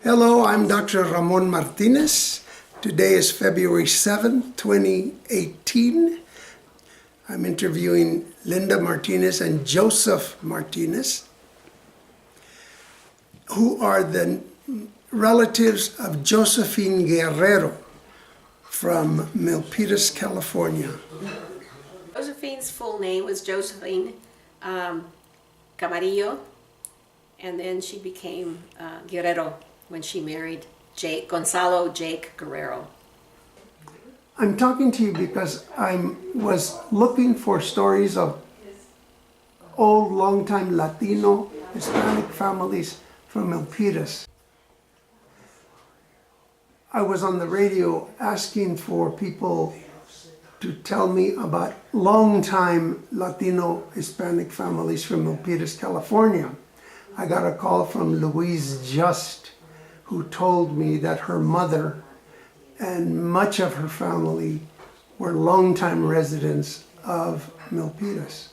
Hello, I'm Dr. Ramon Martinez. Today is February 7th, 2018. I'm interviewing Linda Martinez and Joseph Martinez, who are the relatives of Josephine Guerrero from Milpitas, California. Josephine's full name was Josephine Camarillo, and then she became Guerrero when she married Gonzalo Jake Guerrero. I'm talking to you because I was looking for stories of old, long-time Latino, Hispanic families from Milpitas. I was on the radio asking for people to tell me about long-time Latino, Hispanic families from Milpitas, California. I got a call from Louise Just, who told me that her mother and much of her family were longtime residents of Milpitas.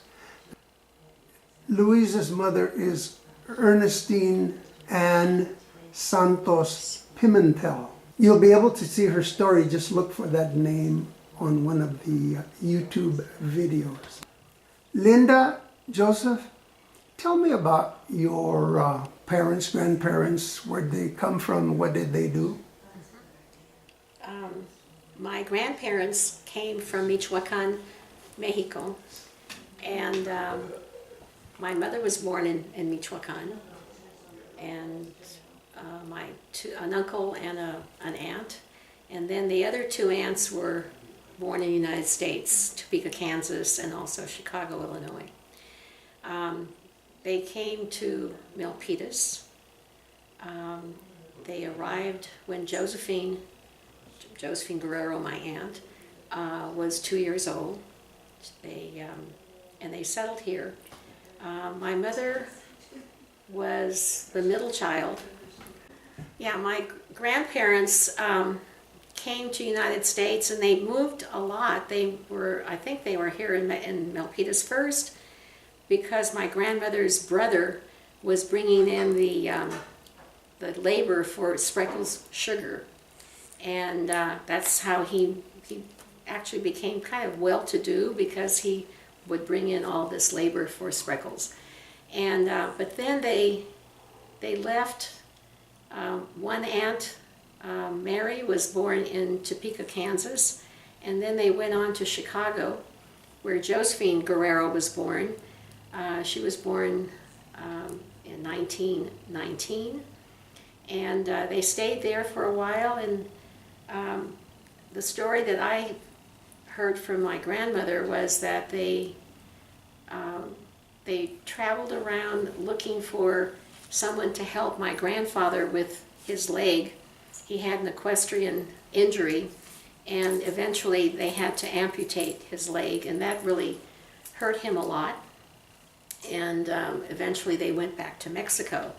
Louise's mother is Ernestine Ann Santos Pimentel. You'll be able to see her story, just look for that name on one of the YouTube videos. Linda, Joseph, tell me about your parents, grandparents, where'd they come from, what did they do? My grandparents came from Michoacan, Mexico, and my mother was born in Michoacan, and an uncle and an aunt, and then the other two aunts were born in the United States, Topeka, Kansas, and also Chicago, Illinois. They came to Milpitas. They arrived when Josephine Guerrero, my aunt, was 2 years old. And they settled here. My mother was the middle child. Yeah, my grandparents came to the United States, and they moved a lot. I think they were here in Milpitas first, because my grandmother's brother was bringing in the labor for Spreckels Sugar, and that's how he actually became kind of well-to-do, because he would bring in all this labor for Spreckels. And but then they left. One aunt, Mary, was born in Topeka, Kansas, and then they went on to Chicago, where Josephine Guerrero was born. She was born in 1919, and they stayed there for a while. And the story that I heard from my grandmother was that they traveled around looking for someone to help my grandfather with his leg. He had an equestrian injury, and eventually they had to amputate his leg, and that really hurt him a lot. And eventually they went back to Mexico.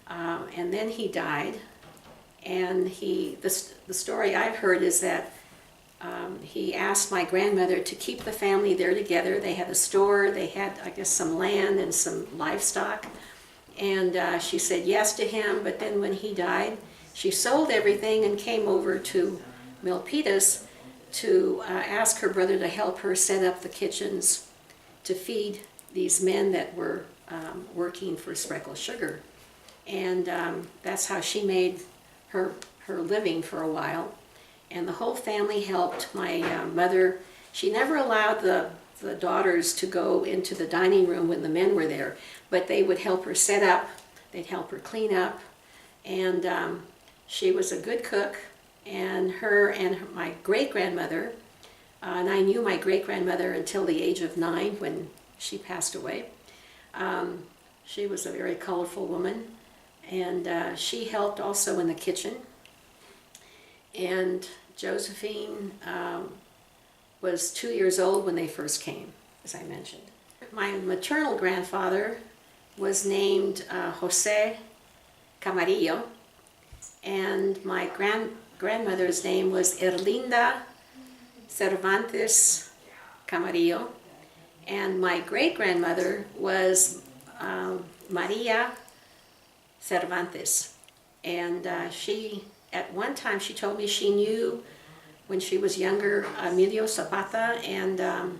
And then he died, and the story I've heard is that he asked my grandmother to keep the family there together. They had a store, they had, I guess, some land and some livestock, and she said yes to him. But then when he died, she sold everything and came over to Milpitas to ask her brother to help her set up the kitchens to feed these men that were working for Spreckels Sugar. And that's how she made her living for a while. And the whole family helped my mother. She never allowed the daughters to go into the dining room when the men were there, but they would help her set up, they'd help her clean up, and she was a good cook. And my great-grandmother, and I knew my great-grandmother until the age of 9 when she passed away. She was a very colorful woman, and she helped also in the kitchen. And Josephine was 2 years old when they first came, as I mentioned. My maternal grandfather was named José Camarillo, and my grandmother's name was Erlinda Camarillo, and my great-grandmother was Maria Cervantes. And at one time, she told me she knew when she was younger Emilio Zapata and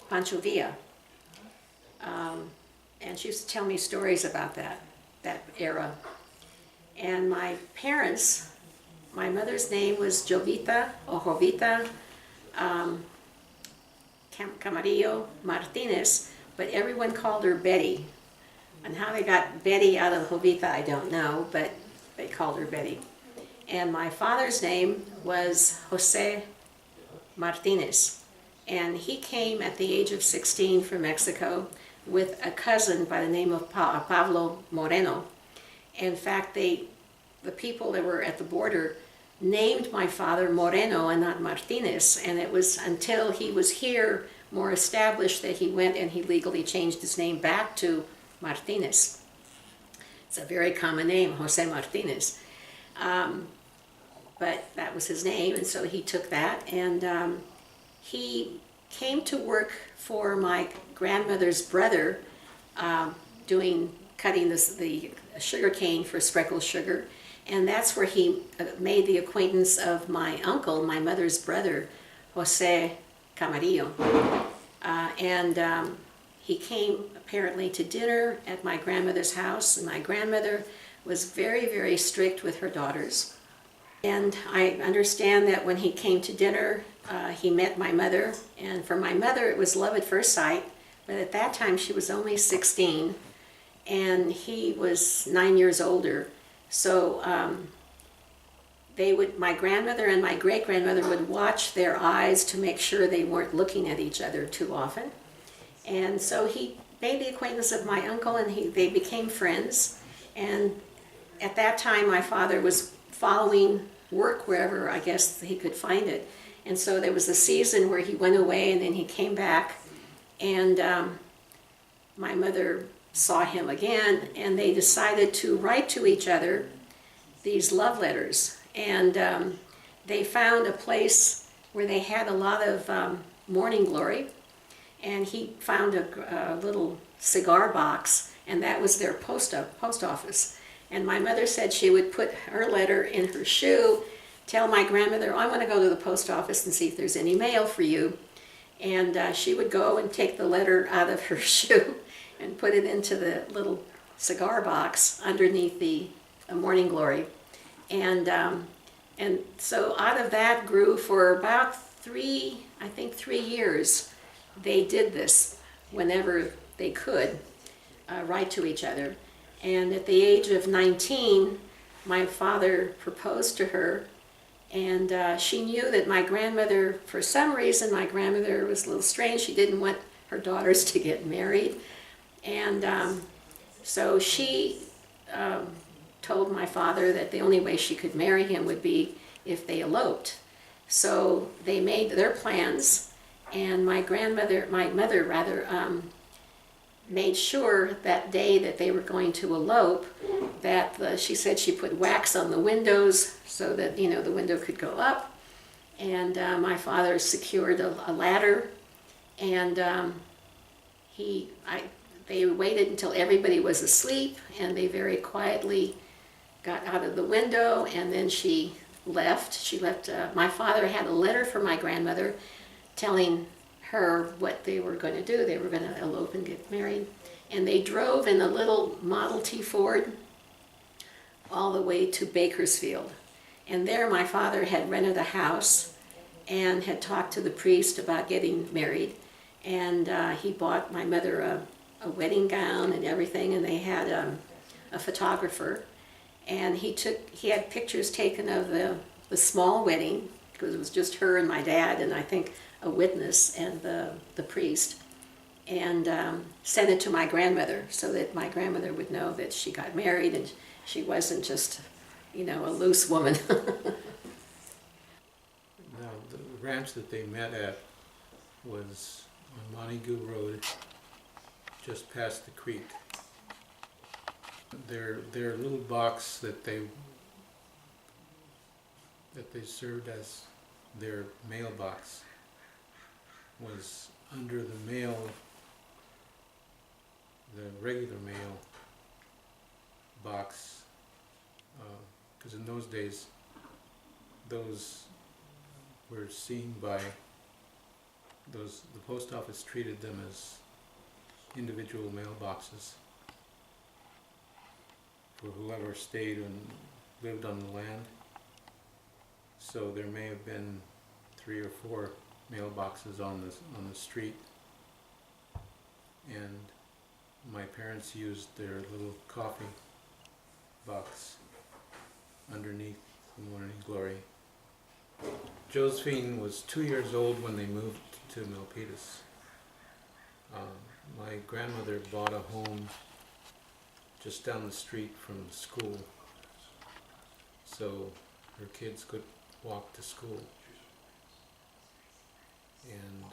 Pancho Villa. And she used to tell me stories about that era. And my parents, my mother's name was Jovita or Jovita Camarillo Martinez, but everyone called her Betty. And how they got Betty out of Jovita, I don't know, but they called her Betty. And my father's name was José Martinez. And he came at the age of 16 from Mexico with a cousin by the name of Pablo Moreno. In fact, the people that were at the border named my father Moreno and not Martinez. And it was until he was here, more established, that he went and he legally changed his name back to Martinez. It's a very common name, José Martinez. But that was his name, and so he took that. And he came to work for my grandmother's brother, cutting the sugar cane for Spreckles Sugar. And that's where he made the acquaintance of my uncle, my mother's brother, José Camarillo. He came apparently to dinner at my grandmother's house, and my grandmother was very, very strict with her daughters. And I understand that when he came to dinner, he met my mother, and for my mother it was love at first sight, but at that time she was only 16, and he was 9 years older. So my grandmother and my great-grandmother would watch their eyes to make sure they weren't looking at each other too often. And so he made the acquaintance of my uncle, and they became friends. And at that time, my father was following work wherever, I guess, he could find it. And so there was a season where he went away, and then he came back, and my mother saw him again, and they decided to write to each other these love letters. And they found a place where they had a lot of morning glory, and he found a little cigar box, and that was their post office. And my mother said she would put her letter in her shoe, tell my grandmother, I want to go to the post office and see if there's any mail for you. And she would go and take the letter out of her shoe and put it into the little cigar box underneath the morning glory. And so out of that grew for about 3 years. They did this whenever they could, write to each other. And at the age of 19, my father proposed to her, and she knew that my grandmother, for some reason, my grandmother was a little strange. She didn't want her daughters to get married. And so she told my father that the only way she could marry him would be if they eloped. So they made their plans, and my mother made sure that day that they were going to elope that she said she put wax on the windows so that the window could go up. And my father secured a ladder, and they waited until everybody was asleep, and they very quietly got out of the window, and then she left. My father had a letter from my grandmother telling her what they were going to do. They were going to elope and get married. And they drove in a little Model T Ford all the way to Bakersfield. And there my father had rented a house and had talked to the priest about getting married. And he bought my mother a wedding gown and everything, and they had a photographer. And he had pictures taken of the small wedding, because it was just her and my dad and I think a witness and the priest, and sent it to my grandmother so that my grandmother would know that she got married and she wasn't just, a loose woman. Now, the ranch that they met at was on Montague Road, just past the creek. Their little box that they served as their mailbox was under the regular mail box because in those days, those were seen by those, the post office treated them as individual mailboxes for whoever stayed and lived on the land. So there may have been 3 or 4 mailboxes on the street, and my parents used their little coffee box underneath the Morning Glory. Josephine was 2 years old when they moved to Milpitas. My grandmother bought a home just down the street from the school, so her kids could walk to school. And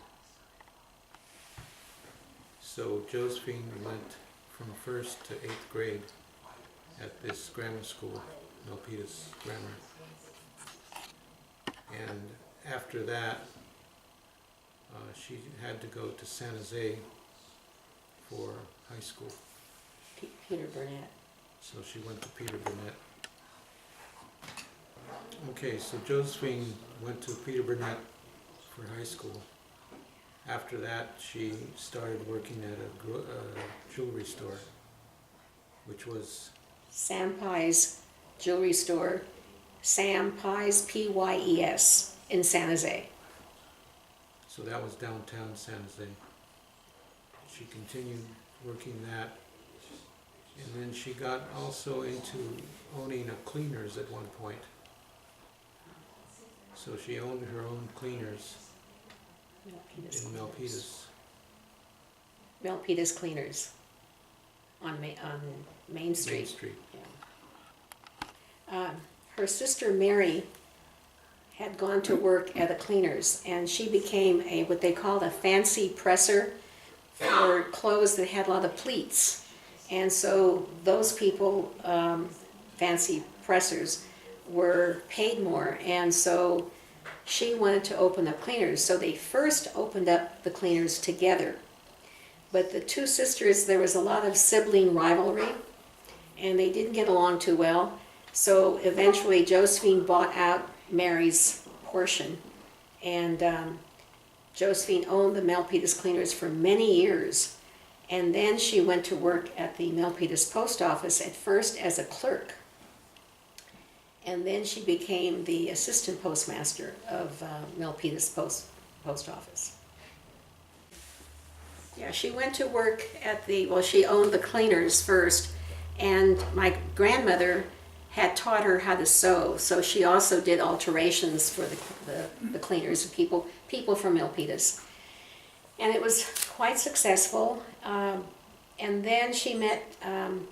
so Josephine went from 1st to 8th grade at this grammar school, Milpitas Grammar. And after that, she had to go to San Jose for high school. Peter Burnett. So she went to Peter Burnett. Okay, so Josephine went to Peter Burnett for high school. After that, she started working at a jewelry store, which was Sam Pye's jewelry store, Sam Pye's, P-Y-E-S, in San Jose. so that was downtown San Jose. She continued working that, and then she got also into owning a cleaners at one point. So she owned her own cleaners in Milpitas. Milpitas Cleaners on Main Street. Main Street. Yeah. Her sister Mary had gone to work at a cleaners, and she became what they called a fancy presser for clothes that had a lot of pleats. And so those people, fancy pressers, were paid more, and so she wanted to open up cleaners. So they first opened up the cleaners together. But the two sisters, there was a lot of sibling rivalry, and they didn't get along too well. So eventually Josephine bought out Mary's portion, and Josephine owned the Milpitas Cleaners for many years. And then she went to work at the Milpitas post office, at first as a clerk. And then she became the assistant postmaster of Milpitas post office. Yeah, she went to work at she owned the cleaners first, and my grandmother had taught her how to sew, so she also did alterations for the cleaners, people from Milpitas. And it was quite successful. And then she met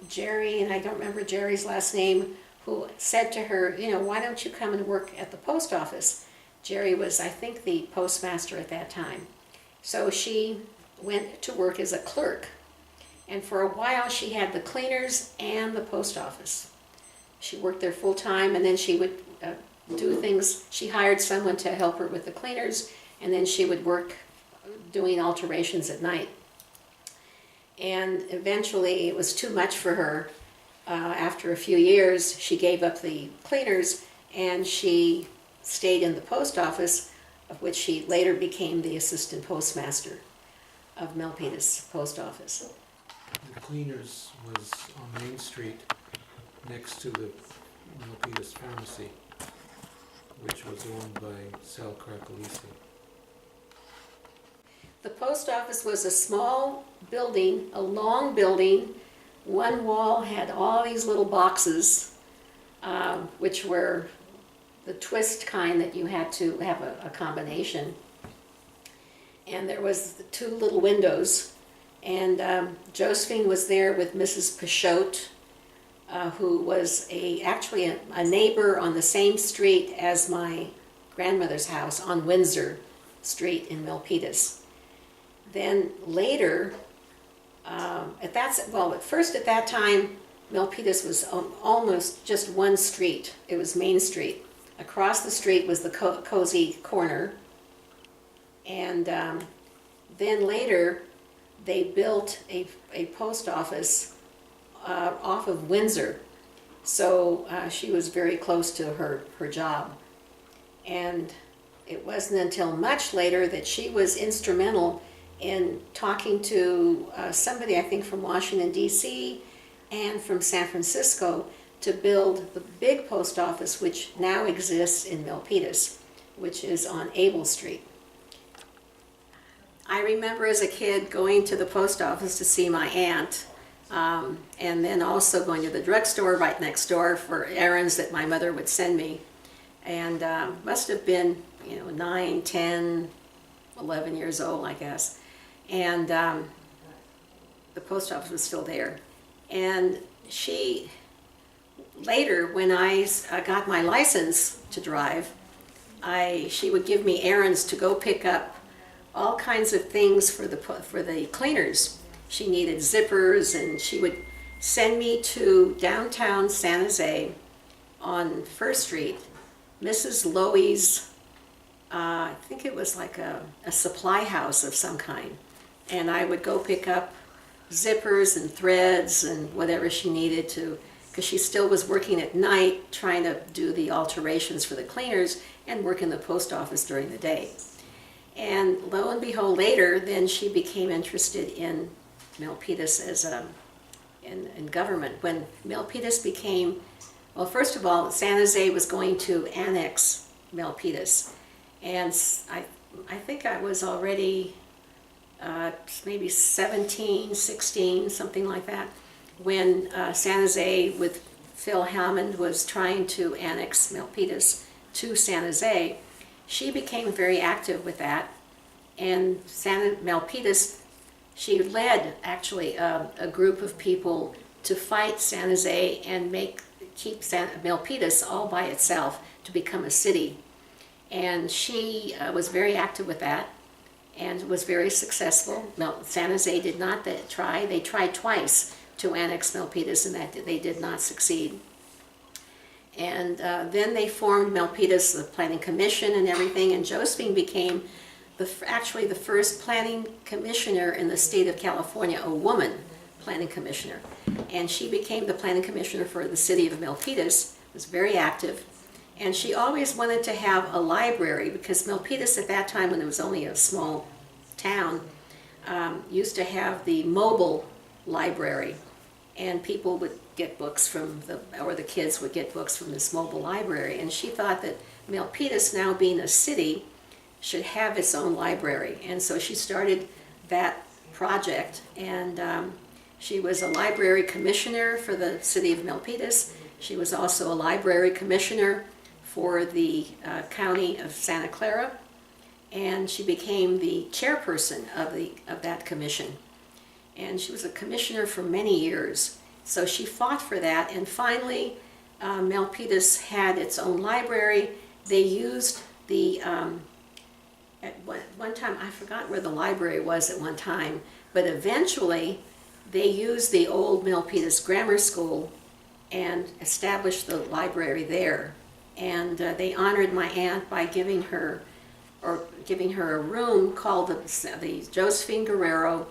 Jerry, and I don't remember Jerry's last name, who said to her, why don't you come and work at the post office? Jerry was, I think, the postmaster at that time. So she went to work as a clerk. And for a while she had the cleaners and the post office. She worked there full time, and then she would do things. She hired someone to help her with the cleaners, and then she would work doing alterations at night. And eventually it was too much for her. After a few years, she gave up the cleaners, and she stayed in the post office, of which she later became the assistant postmaster of Milpitas post office. The cleaners was on Main Street next to the Milpitas Pharmacy, which was owned by Sal Cracolisi. The post office was a small building, a long building. One wall had all these little boxes, which were the twist kind that you had to have a combination. And there was the 2 little windows. And Josephine was there with Mrs. Pichotte, who was actually a neighbor on the same street as my grandmother's house on Windsor Street in Milpitas. Then later, at first at that time, Milpitas was almost just one street. It was Main Street. Across the street was the Cozy Corner. And then later, they built a post office off of Windsor. So she was very close to her job. And it wasn't until much later that she was instrumental in talking to somebody, I think from Washington, D.C. and from San Francisco, to build the big post office, which now exists in Milpitas, which is on Able Street. I remember as a kid going to the post office to see my aunt, and then also going to the drugstore right next door for errands that my mother would send me. And must have been, 9, 10, 11 years old, I guess. And the post office was still there. And she, later, when I got my license to drive, she would give me errands to go pick up all kinds of things for the cleaners. She needed zippers, and she would send me to downtown San Jose on First Street, Mrs. Loewy's, I think it was like a supply house of some kind. And I would go pick up zippers and threads and whatever she needed to, because she still was working at night trying to do the alterations for the cleaners and work in the post office during the day. And lo and behold, later, then she became interested in Milpitas as in government. When Milpitas became, well, first of all, San Jose was going to annex Milpitas. And I think I was already maybe 17, 16, something like that, when San Jose with Phil Hammond was trying to annex Milpitas to San Jose. She became very active with that, and Milpitas, she led actually a group of people to fight San Jose and keep Milpitas all by itself to become a city. And she was very active with that and was very successful. San Jose did not try. They tried twice to annex Milpitas, and that they did not succeed. And then they formed Milpitas, the planning commission and everything, and Josephine became actually the first planning commissioner in the state of California, a woman planning commissioner. And she became the planning commissioner for the city of Milpitas, was very active. And she always wanted to have a library, because Milpitas at that time, when it was only a small town, used to have the mobile library. And people would get books or the kids would get books from this mobile library. And she thought that Milpitas, now being a city, should have its own library. And so she started that project. And she was a library commissioner for the city of Milpitas. She was also a library commissioner for the county of Santa Clara. And she became the chairperson of that commission. And she was a commissioner for many years. So she fought for that, and finally Milpitas had its own library. They used at one time, I forgot where the library was at one time, but eventually they used the old Milpitas Grammar School and established the library there. And they honored my aunt by giving her a room called the Josephine Guerrero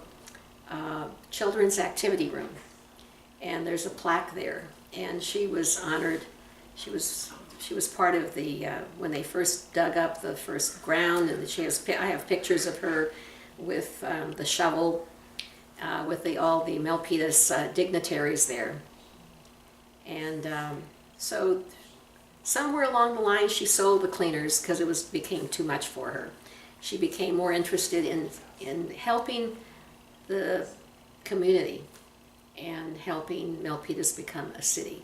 Children's Activity Room. And there's a plaque there. And she was honored. She was part of the when they first dug up the first ground, and I have pictures of her with the shovel, with all the Milpitas dignitaries there. And so somewhere along the line, she sold the cleaners because it became too much for her. She became more interested in helping the community and helping Milpitas become a city.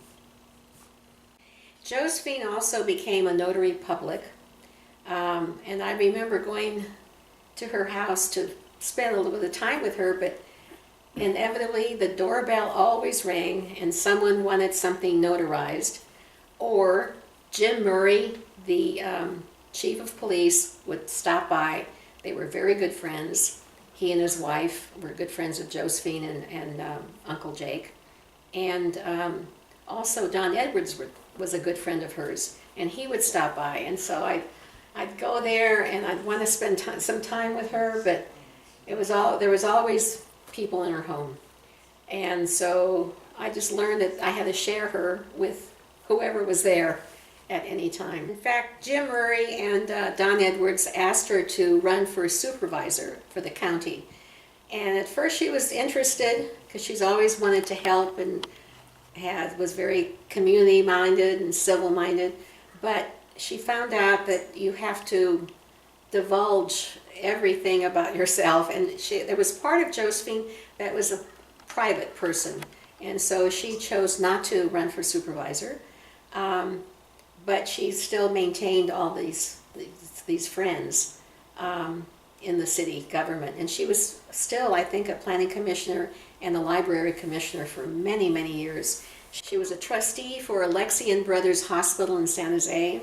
Josephine also became a notary public, and I remember going to her house to spend a little bit of time with her, but inevitably the doorbell always rang and someone wanted something notarized, or Jim Murray, the chief of police, would stop by. They were very good friends. He and his wife were good friends of Josephine and Uncle Jake. And also Don Edwards was a good friend of hers, and he would stop by. And so I'd go there and I'd want to spend some time with her, but there was always people in her home. And so I just learned that I had to share her with whoever was there at any time. In fact, Jim Murray and Don Edwards asked her to run for supervisor for the county. And at first she was interested because she's always wanted to help and was very community-minded and civil-minded. But she found out that you have to divulge everything about yourself. And there was part of Josephine that was a private person. And so she chose not to run for supervisor. But she still maintained all these friends in the city government. And she was still, I think, a planning commissioner and a library commissioner for many, many years. She was a trustee for Alexian Brothers Hospital in San Jose.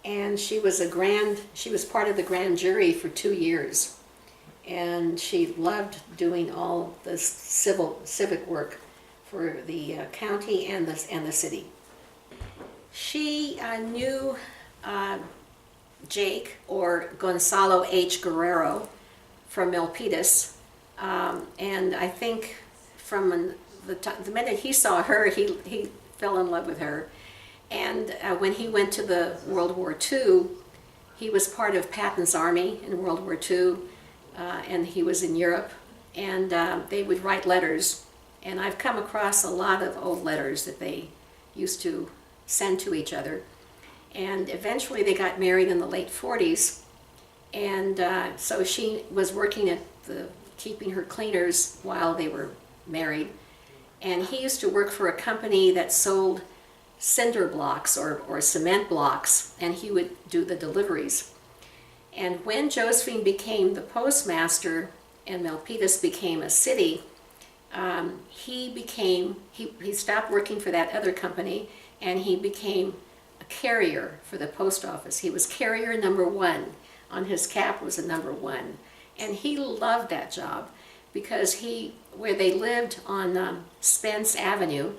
And she was part of the grand jury for 2 years. And she loved doing all the civic work for the county and the city. She knew Jake, or Gonzalo H. Guerrero, from Milpitas, and I think from the minute he saw her, he fell in love with her. And when he went to the World War II, he was part of Patton's army in World War II, and he was in Europe, and they would write letters. And I've come across a lot of old letters that they used to send to each other. And eventually they got married in the late 40s. And so she was working at keeping her cleaners while they were married. And he used to work for a company that sold cinder blocks or cement blocks, and he would do the deliveries. And when Josephine became the postmaster and Milpitas became a city, he stopped working for that other company, and he became a carrier for the post office. He was carrier number 1. On his cap was a number 1. And he loved that job because where they lived on Spence Avenue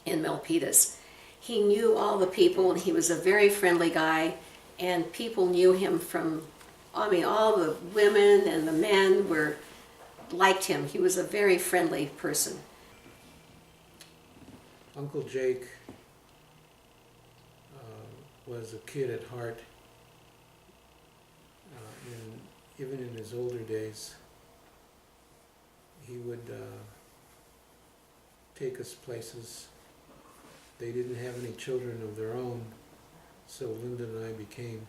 in Milpitas, he knew all the people, and he was a very friendly guy, and people knew him all the women and the men liked him. He was a very friendly person. Uncle Jake was a kid at heart. Even in his older days, he would take us places. They didn't have any children of their own, so Linda and I became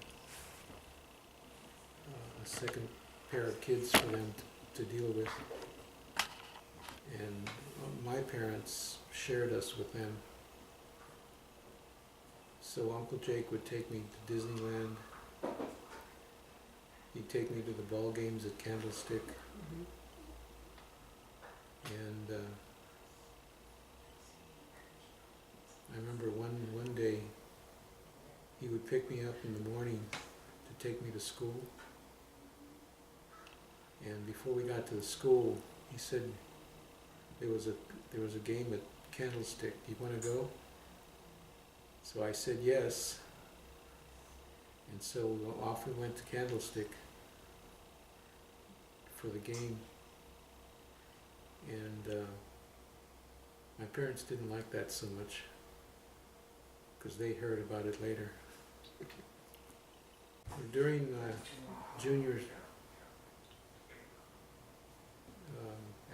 a second pair of kids for them to deal with. And my parents shared us with them. So Uncle Jake would take me to Disneyland. He'd take me to the ball games at Candlestick. Mm-hmm. And I remember one day he would pick me up in the morning to take me to school. And before we got to the school, he said there was a game at Candlestick. Do you want to go? So I said yes. And so off we went to Candlestick for the game. And my parents didn't like that so much because they heard about it later. During junior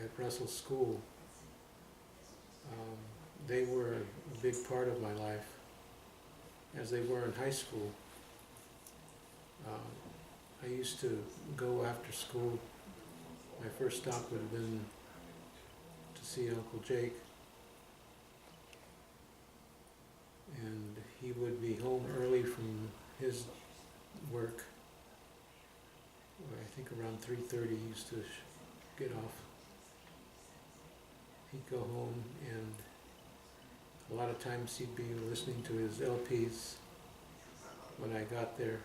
at Russell School, they were a big part of my life, as they were in high school. I used to go after school. My first stop would have been to see Uncle Jake, and he would be home early from his work. I think around 3:30 he used to get off. He'd go home, and a lot of times he'd be listening to his LPs. When I got there,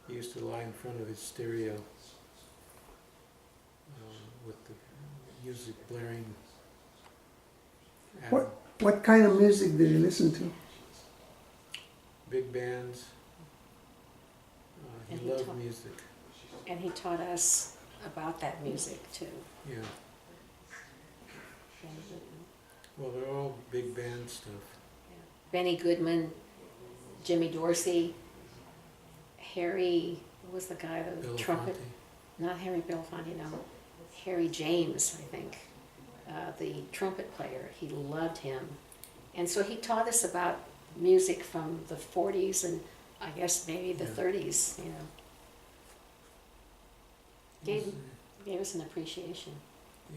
he used to lie in front of his stereo with the music blaring. What kind of music did you listen to? Big bands. He loved music. And he taught us about that music too. Yeah. And Well, they're all big band stuff. Benny Goodman, Jimmy Dorsey, Harry, what was the guy, the Belafonte. trumpet? Not Harry Belafonte, no. Harry James, I think, the trumpet player. He loved him. And so he taught us about music from the 40s and I guess maybe the 30s, you know. Gave us an appreciation.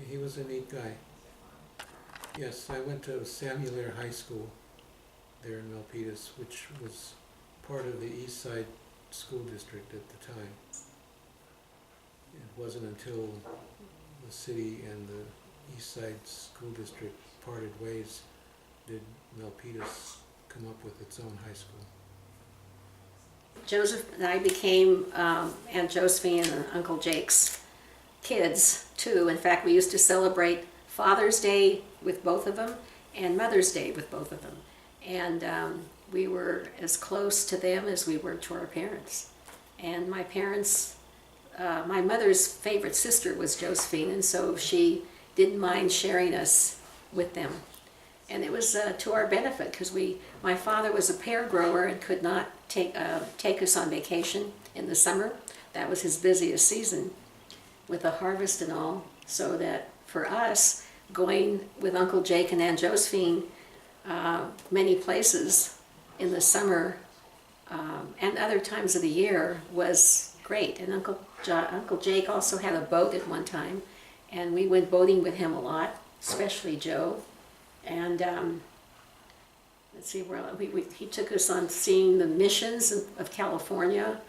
He was a neat guy. Yes, I went to Samuel Air High School there in Milpitas, which was part of the East Side School District at the time. It wasn't until the city and the East Side School District parted ways did Milpitas come up with its own high school. Joseph and I became Aunt Josephine and Uncle Jake's kids too. In fact, we used to celebrate Father's Day with both of them and Mother's Day with both of them. And we were as close to them as we were to our parents. And my parents, my mother's favorite sister was Josephine, and so she didn't mind sharing us with them. And it was to our benefit because my father was a pear grower and could not take us on vacation in the summer. That was his busiest season with the harvest and all. So that for us, going with Uncle Jake and Aunt Josephine many places in the summer and other times of the year was great. And Uncle Jake also had a boat at one time, and we went boating with him a lot, especially Joe. And let's see, he took us on seeing the missions of California,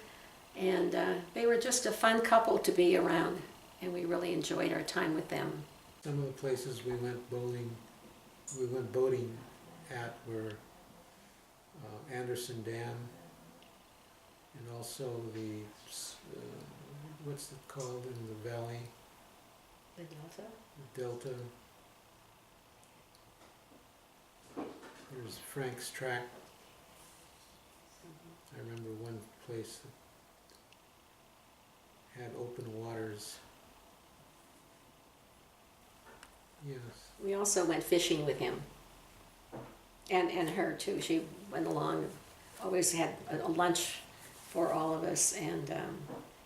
and they were just a fun couple to be around, and we really enjoyed our time with them. Some of the places we went boating at were Anderson Dam, and also the what's it called in the valley? The Delta? The Delta. There's Frank's Track. I remember one place that had open waters. Yes. We also went fishing with him, and her too. She went along, always had a lunch for all of us, and it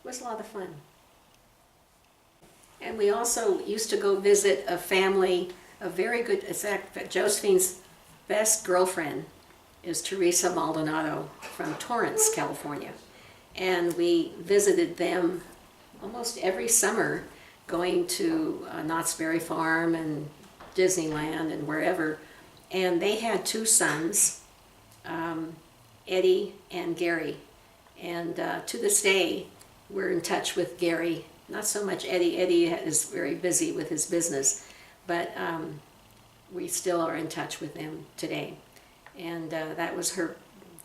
was a lot of fun. And we also used to go visit a family, a very good, in fact, Josephine's best girlfriend is Teresa Maldonado from Torrance, California. And we visited them almost every summer, going to Knott's Berry Farm and Disneyland and wherever. And they had two sons, Eddie and Gary. And to this day, we're in touch with Gary. Not so much Eddie. Eddie is very busy with his business, but we still are in touch with them today. And that was her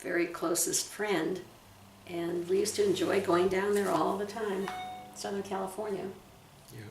very closest friend. And we used to enjoy going down there all the time, Southern California. Yeah.